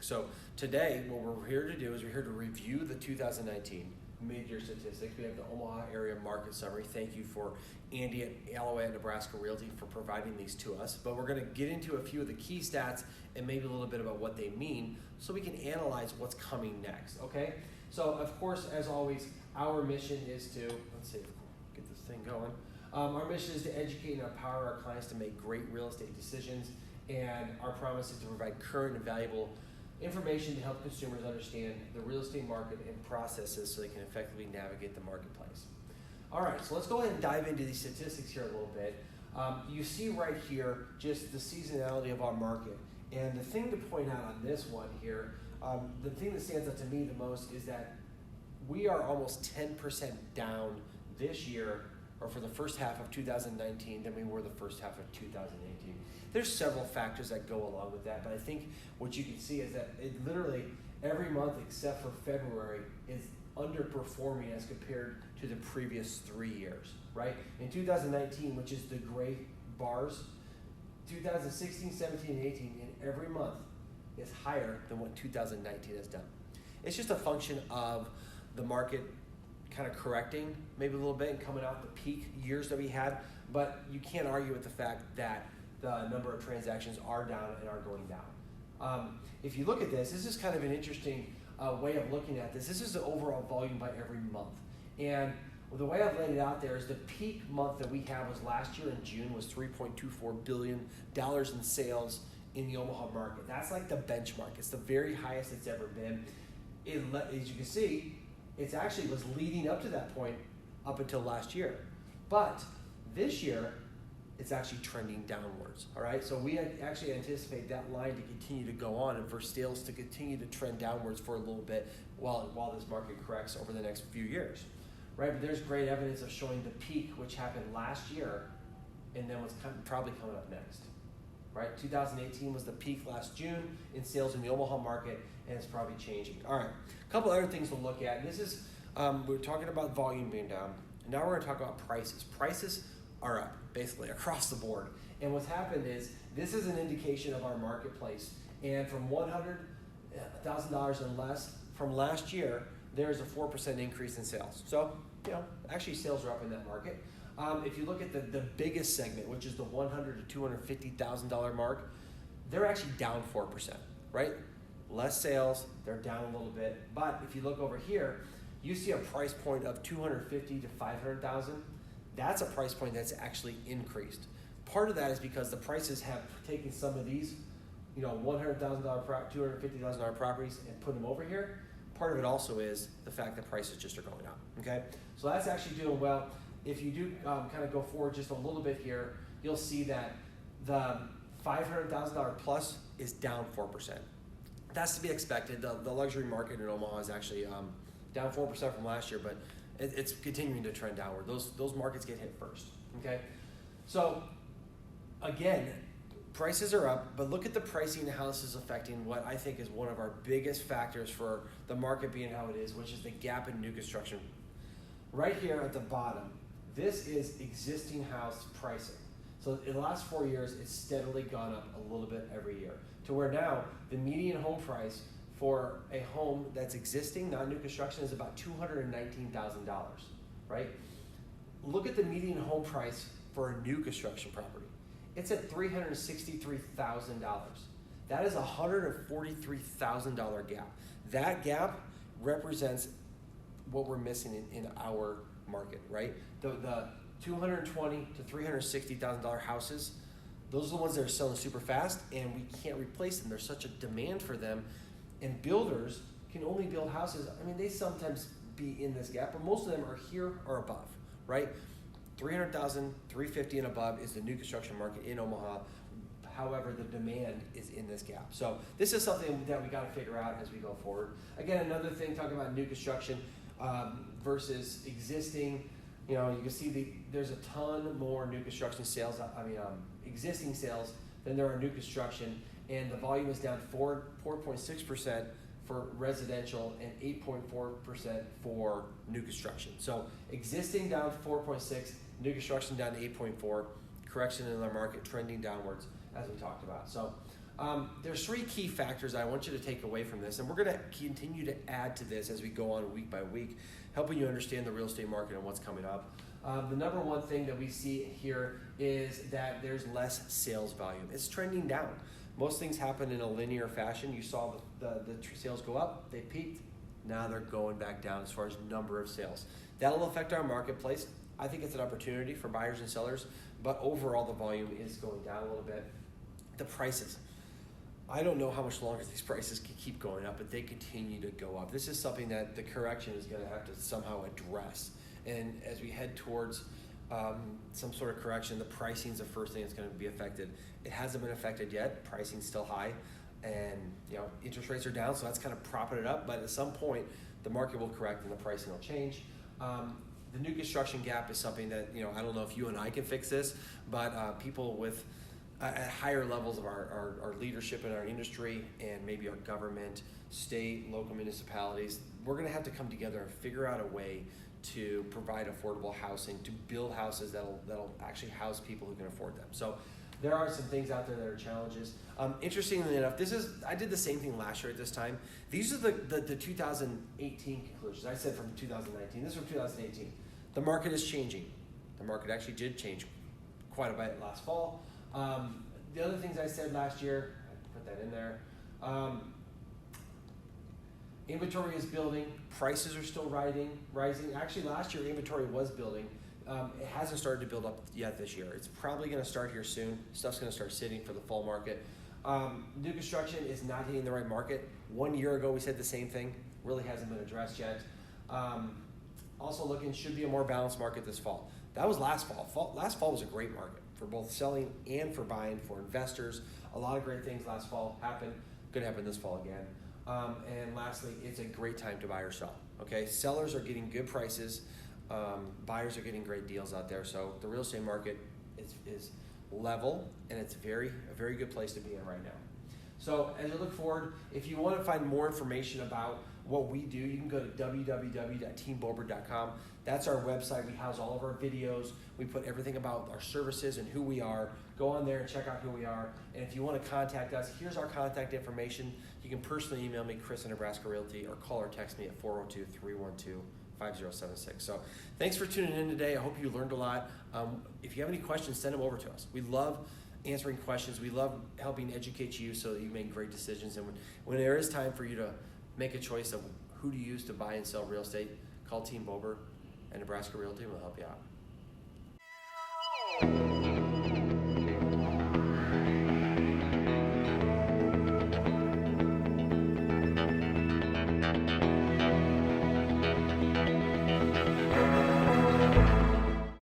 So today, what we're here to do is we're here to review the 2019 mid-year statistics. We have the Omaha Area Market Summary. Thank you for Andy at Alloway Nebraska Realty for providing these to us. But we're going to get into a few of the key stats and maybe a little bit about what they mean so we can analyze what's coming next, okay? So, of course, as always, our mission is to, let's see, get this thing going. Our mission is to educate and empower our clients to make great real estate decisions, and our promise is to provide current and valuable information to help consumers understand the real estate market and processes so they can effectively navigate the marketplace. All right, so let's go ahead and dive into these statistics here a little bit. You see right here just the seasonality of our market. And the thing to point out on this one here, the thing that stands out to me the most is that we are almost 10% down this year, or for the first half of 2019, than we were the first half of 2018. There's several factors that go along with that, but I think what you can see is that it literally every month except for February is underperforming as compared to the previous 3 years, right? In 2019, which is the gray bars, 2016, 17, and 18, in every month is higher than what 2019 has done. It's just a function of the market kind of correcting maybe a little bit and coming out the peak years that we had, but you can't argue with the fact that the number of transactions are down and are going down. If you look at this is kind of an interesting way of looking at this. This is the overall volume by every month. And the way I've laid it out there is the peak month that we had was last year in June was $3.24 billion in sales in the Omaha market. That's like the benchmark. It's the very highest it's ever been. As you can see, it actually was leading up to that point up until last year. But this year, it's actually trending downwards, all right? So we actually anticipate that line to continue to go on and for sales to continue to trend downwards for a little bit while this market corrects over the next few years, right? But there's great evidence of showing the peak, which happened last year, and then what's probably coming up next, right? 2018 was the peak last June in sales in the Omaha market, and it's probably changing. All right, a couple other things to look at. This is, we're talking about volume being down. Now we're gonna talk about prices. Prices are up, basically, across the board. And what's happened is, this is an indication of our marketplace. And from $100,000 and less, from last year, there's a 4% increase in sales. So, actually sales are up in that market. If you look at the biggest segment, which is the $100,000 to $250,000 mark, they're actually down 4%, right? Less sales, they're down a little bit. But if you look over here, you see a price point of $250,000 to $500,000. That's a price point that's actually increased. Part of that is because the prices have taken some of these, $100,000, $250,000 properties and put them over here. Part of it also is the fact that prices just are going up, okay? So that's actually doing well. If you do kind of go forward just a little bit here, you'll see that the $500,000 plus is down 4%. That's to be expected. The luxury market in Omaha is actually down 4% from last year, but it's continuing to trend downward. Those markets get hit first, okay? So, again, prices are up, but look at the pricing and how this is affecting what I think is one of our biggest factors for the market being how it is, which is the gap in new construction. Right here at the bottom, this is existing house pricing. So in the last 4 years, it's steadily gone up a little bit every year to where now the median home price for a home that's existing, not new construction, is about $219,000, right? Look at the median home price for a new construction property. It's at $363,000. That is a $143,000 gap. That gap represents what we're missing in our market, right? The $220,000 to $360,000 houses, those are the ones that are selling super fast, and we can't replace them. There's such a demand for them. And builders can only build houses. I mean, they sometimes be in this gap, but most of them are here or above, right? $300,000, $350,000 and above is the new construction market in Omaha. However, the demand is in this gap. So this is something that we got to figure out as we go forward. Again, another thing, talking about new construction versus existing, you can see there's a ton more new construction sales, existing sales than there are new construction. And the volume is down 4.6% for residential and 8.4% for new construction. So existing down 4.6, new construction down to 8.4, correction in the market trending downwards as we talked about. So There's three key factors I want you to take away from this, and we're going to continue to add to this as we go on week by week, helping you understand the real estate market and what's coming up. The number one thing that we see here is that there's less sales volume. It's trending down. Most things happen in a linear fashion. You saw the sales go up, they peaked, now they're going back down as far as number of sales. That'll affect our marketplace. I think it's an opportunity for buyers and sellers, but overall the volume is going down a little bit. The prices. I don't know how much longer these prices can keep going up, but they continue to go up. This is something that the correction is going to have to somehow address. And as we head towards some sort of correction, the pricing is the first thing that's going to be affected. It hasn't been affected yet. Pricing's still high, and interest rates are down, so that's kind of propping it up. But at some point, the market will correct and the pricing will change. The new construction gap is something that I don't know if you and I can fix this, but people with at higher levels of our leadership in our industry and maybe our government, state, local municipalities, we're going to have to come together and figure out a way to provide affordable housing, to build houses that'll actually house people who can afford them. So there are some things out there that are challenges. Interestingly enough, I did the same thing last year at this time. These are the 2018 conclusions. I said from 2019. This is from 2018. The market is changing. The market actually did change quite a bit last fall. The other things I said last year, I put that in there. Inventory is building. Prices are still rising. Actually, last year inventory was building. It hasn't started to build up yet this year. It's probably going to start here soon. Stuff's going to start sitting for the fall market. New construction is not hitting the right market. 1 year ago, we said the same thing. Really hasn't been addressed yet. Also should be a more balanced market this fall. That was last fall. Last fall was a great market for both selling and for buying, for investors. A lot of great things last fall happened. Going to happen this fall again. And lastly, it's a great time to buy or sell. Okay, sellers are getting good prices. Buyers are getting great deals out there. So the real estate market is level, and it's a very good place to be in right now. So as we look forward, if you want to find more information about what we do, you can go to www.teambober.com. That's our website. We house all of our videos. We put everything about our services and who we are. Go on there and check out who we are. And if you want to contact us, here's our contact information. You can personally email me, Chris at Nebraska Realty, or call or text me at 402-312-5076. So thanks for tuning in today. I hope you learned a lot. If you have any questions, send them over to us. We love answering questions. We love helping educate you so that you make great decisions. And when there is time for you to make a choice of who to use to buy and sell real estate, call Team Bober and Nebraska Realty, and we'll help you out.